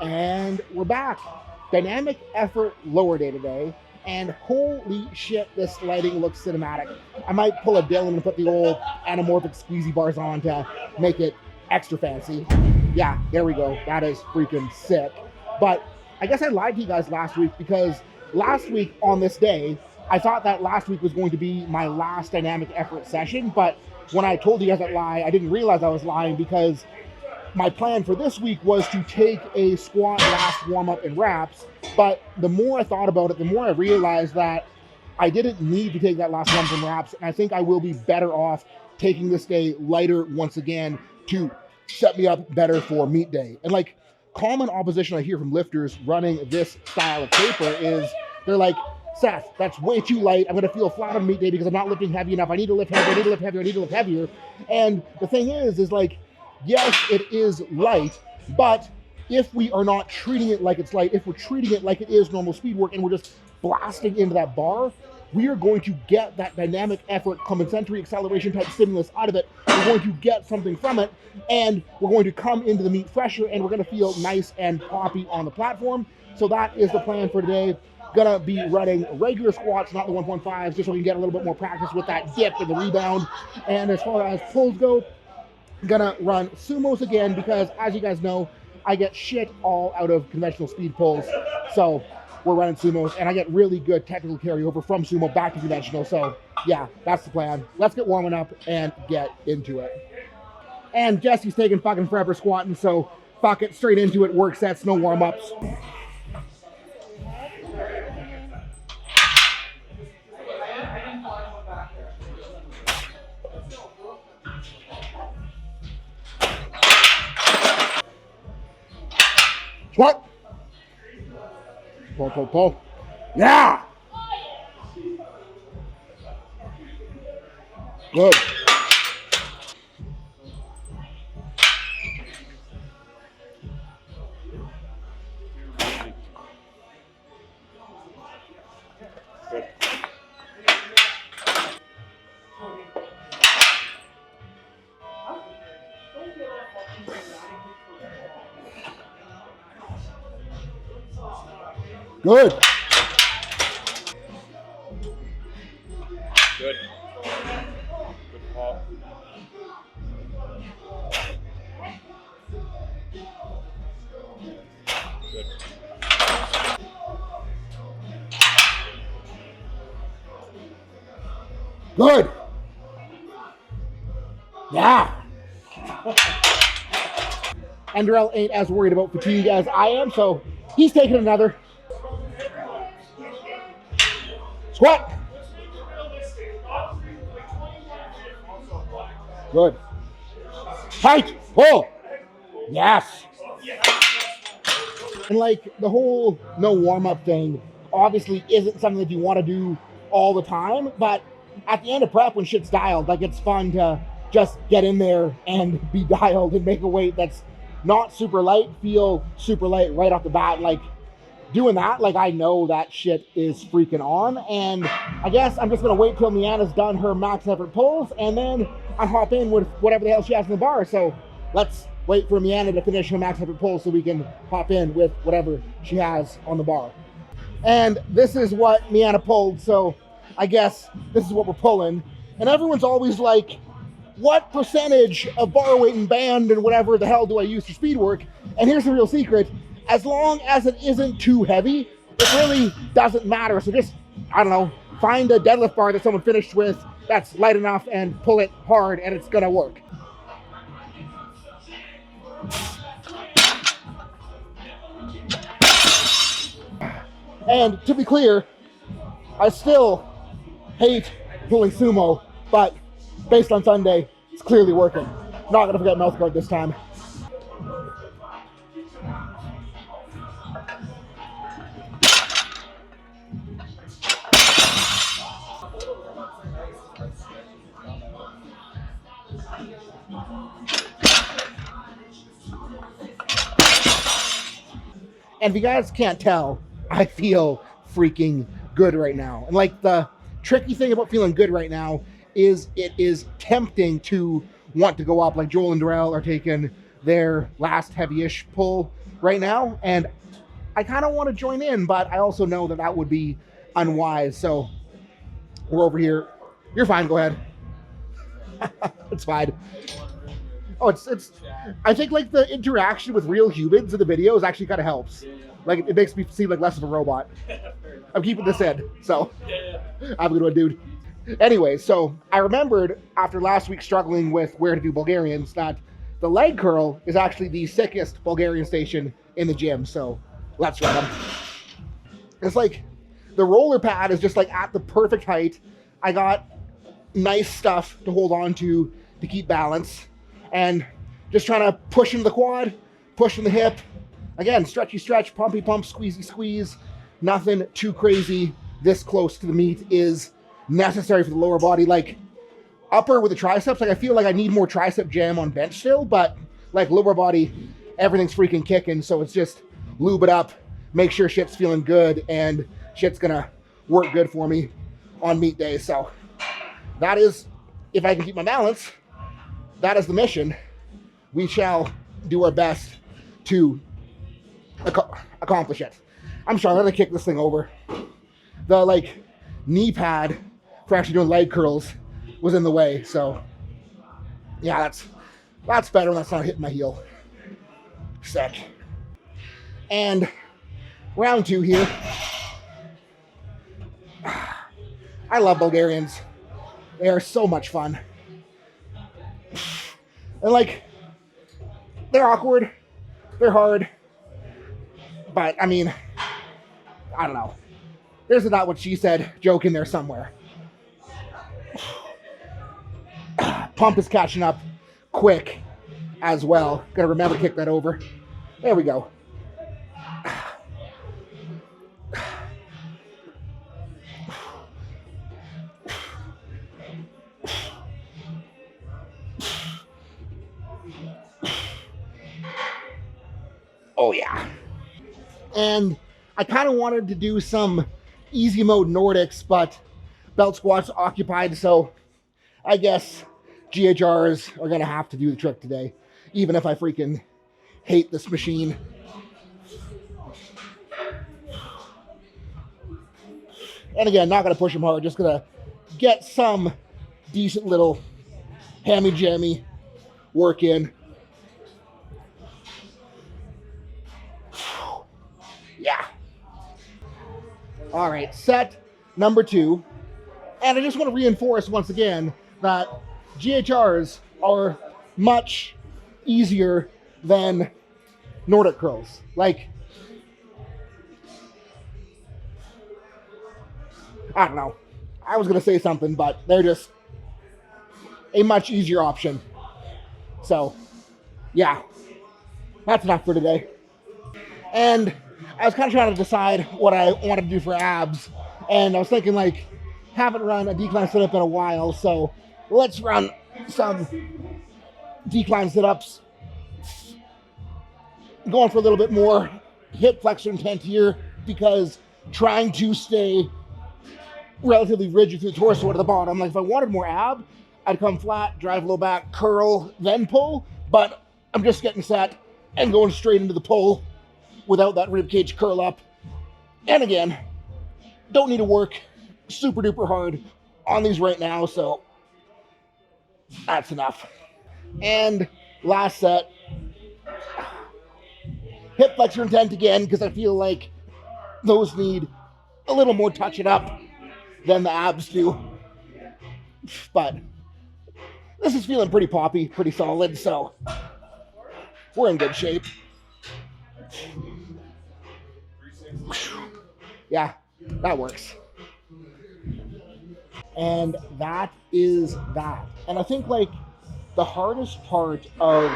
And we're back. Dynamic effort lower day today. And holy shit, this lighting looks cinematic. I might pull a Dylan and put the old anamorphic squeezy bars on to make it extra fancy. Yeah, there we go. That is freaking sick. But I guess I lied to you guys last week, because last week on this day, I thought that last week was going to be my last dynamic effort session. But when I told you guys that lie, I didn't realize I was lying, because my plan for this week was to take a squat last warm-up in wraps, but the more I thought about it, the more I realized that I didn't need to take that last warm-up in wraps, and I think I will be better off taking this day lighter once again to set me up better for meet day. And like, common opposition I hear from lifters running this style of taper is they're like, Seth, that's way too light. I'm going to feel flat on meet day because I'm not lifting heavy enough. I need to lift heavier, I need to lift heavier, I need to lift heavier. And the thing is like, yes, it is light, but if we are not treating it like it's light, if we're treating it like it is normal speed work and we're just blasting into that bar, we are going to get that dynamic effort, compensatory acceleration type stimulus out of it. We're going to get something from it, and we're going to come into the meet fresher, and we're going to feel nice and poppy on the platform. So that is the plan for today. Gonna be running regular squats, not the 1.5s, just so we can get a little bit more practice with that dip and the rebound. And as far as pulls go, gonna run sumos again, because as you guys know, I get shit all out of conventional speed pulls. So we're running sumos, and I get really good technical carryover from sumo back to conventional. So yeah, that's the plan. Let's get warming up and get into it. And Jesse's taking fucking forever squatting, so fuck it, straight into it, work sets, no warm-ups. Squat. Pull. Yeah. Good. Good. Good. Good pop. Good. Good. Yeah. And Darrell ain't as worried about fatigue as I am, so he's taking another. Squat. Good. Tight. Pull. Yes. And like, the whole no warm-up thing obviously isn't something that you want to do all the time, but at the end of prep when shit's dialed, like, it's fun to just get in there and be dialed and make a weight that's not super light feel super light right off the bat. Like, doing that, like, I know that shit is freaking on, and I guess I'm just gonna wait till Miana's done her max effort pulls, and then I hop in with whatever the hell she has in the bar. So let's wait for Miana to finish her max effort pulls so we can hop in with whatever she has on the bar. And this is what Miana pulled, so I guess this is what we're pulling. And everyone's always like, what percentage of bar weight and band and whatever the hell do I use for speed work? And here's the real secret. As long as it isn't too heavy, it really doesn't matter. So just, I don't know, find a deadlift bar that someone finished with that's light enough and pull it hard, and it's gonna work. And to be clear, I still hate pulling sumo, but based on Sunday, it's clearly working. Not gonna forget mouth guard this time. And if you guys can't tell, I feel freaking good right now. And like, the tricky thing about feeling good right now is it is tempting to want to go up. Like Joel and Darrell are taking their last heavy-ish pull right now, and I kind of want to join in, but I also know that that would be unwise. So we're over here. You're fine. Go ahead. It's fine. Oh, it's. I think like the interaction with real humans in the videos actually kind of helps. Like it makes me seem like less of a robot. I'm keeping this in, so I'm a good one, dude. Anyway, so I remembered after last week struggling with where to do Bulgarians that the leg curl is actually the sickest Bulgarian station in the gym. So let's run them. It's like the roller pad is just like at the perfect height. I got nice stuff to hold on to keep balance, and just trying to push into the quad, push in the hip. Again, stretchy stretch, pumpy pump, squeezy squeeze. Nothing too crazy. This close to the meat is necessary for the lower body. Like upper with the triceps, like I feel like I need more tricep jam on bench still, but like lower body, everything's freaking kicking. So it's just lube it up, make sure shit's feeling good, and shit's gonna work good for me on meet day. So that is, if I can keep my balance, that is the mission. We shall do our best to accomplish it. I'm sorry, I'm gonna kick this thing over. The like knee pad for actually doing leg curls was in the way, so yeah, that's better when that's not hitting my heel. Sick. And round 2 here. I love Bulgarians. They are so much fun. And like, they're awkward, they're hard, but I mean, I don't know. There's a not what she said joke in there somewhere. Pump is catching up quick as well. Gotta remember to kick that over. There we go. Oh yeah. And I kind of wanted to do some easy mode Nordics, but belt squats occupied, so I guess GHRs are gonna have to do the trick today, even if I freaking hate this machine. And again, not gonna push them hard, just gonna get some decent little hammy jammy work in. Yeah. All right, set number 2. And I just want to reinforce once again that GHRs are much easier than Nordic curls. Like, I don't know. I was going to say something, but they're just a much easier option. So, yeah, that's enough for today. And I was kind of trying to decide what I wanted to do for abs, and I was thinking, like, haven't run a decline sit-up in a while, so let's run some decline sit-ups. Going for a little bit more hip flexor intent here, because trying to stay relatively rigid through the torso to the bottom. Like, if I wanted more ab, I'd come flat, drive low back, curl, then pull, but I'm just getting set and going straight into the pull without that ribcage curl up. And again, don't need to work super duper hard on these right now, so that's enough. And last set, hip flexor intent again, because I feel like those need a little more touching up than the abs do. But this is feeling pretty poppy, pretty solid, so we're in good shape. Yeah, that works. And that is that. And I think like the hardest part of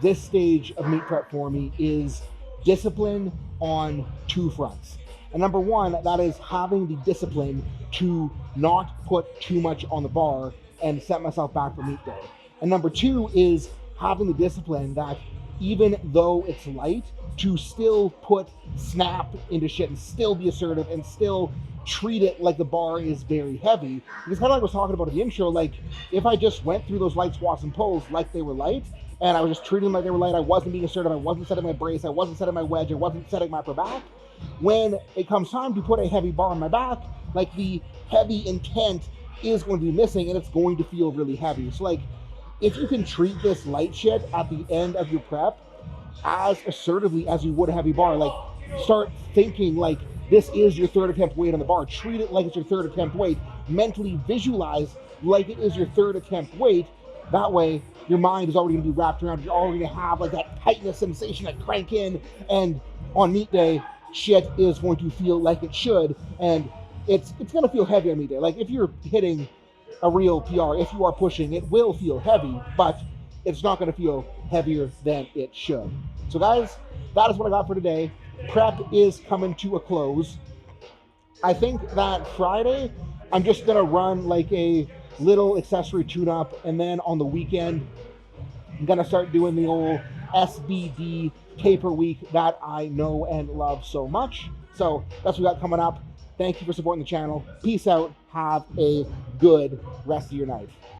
this stage of meet prep for me is discipline on 2 fronts. And number 1, that is having the discipline to not put too much on the bar and set myself back for meet day. And number 2 is having the discipline that even though it's light, to still put snap into shit and still be assertive and still treat it like the bar is very heavy. Because kind of like I was talking about in the intro, like if I just went through those light squats and pulls like they were light, and I was just treating them like they were light. I wasn't being assertive. I wasn't setting my brace. I wasn't setting my wedge. I wasn't setting my upper back. When it comes time to put a heavy bar on my back, like the heavy intent is going to be missing and it's going to feel really heavy. So like, if you can treat this light shit at the end of your prep as assertively as you would a heavy bar, like start thinking like this is your third attempt weight on the bar. Treat it like it's your third attempt weight. Mentally visualize like it is your third attempt weight. That way, your mind is already going to be wrapped around. You're already going to have like that tightness sensation, that crank in, and on meet day, shit is going to feel like it should, and it's going to feel heavy on meet day. Like if you're hitting a real PR, if you are pushing, it will feel heavy, but it's not going to feel heavier than it should. So guys, that is what I got for today. Prep is coming to a close. I think that Friday, I'm just going to run like a little accessory tune-up, and then on the weekend, I'm going to start doing the old SBD taper week that I know and love so much. So that's what we got coming up. Thank you for supporting the channel. Peace out. Have a good rest of your night.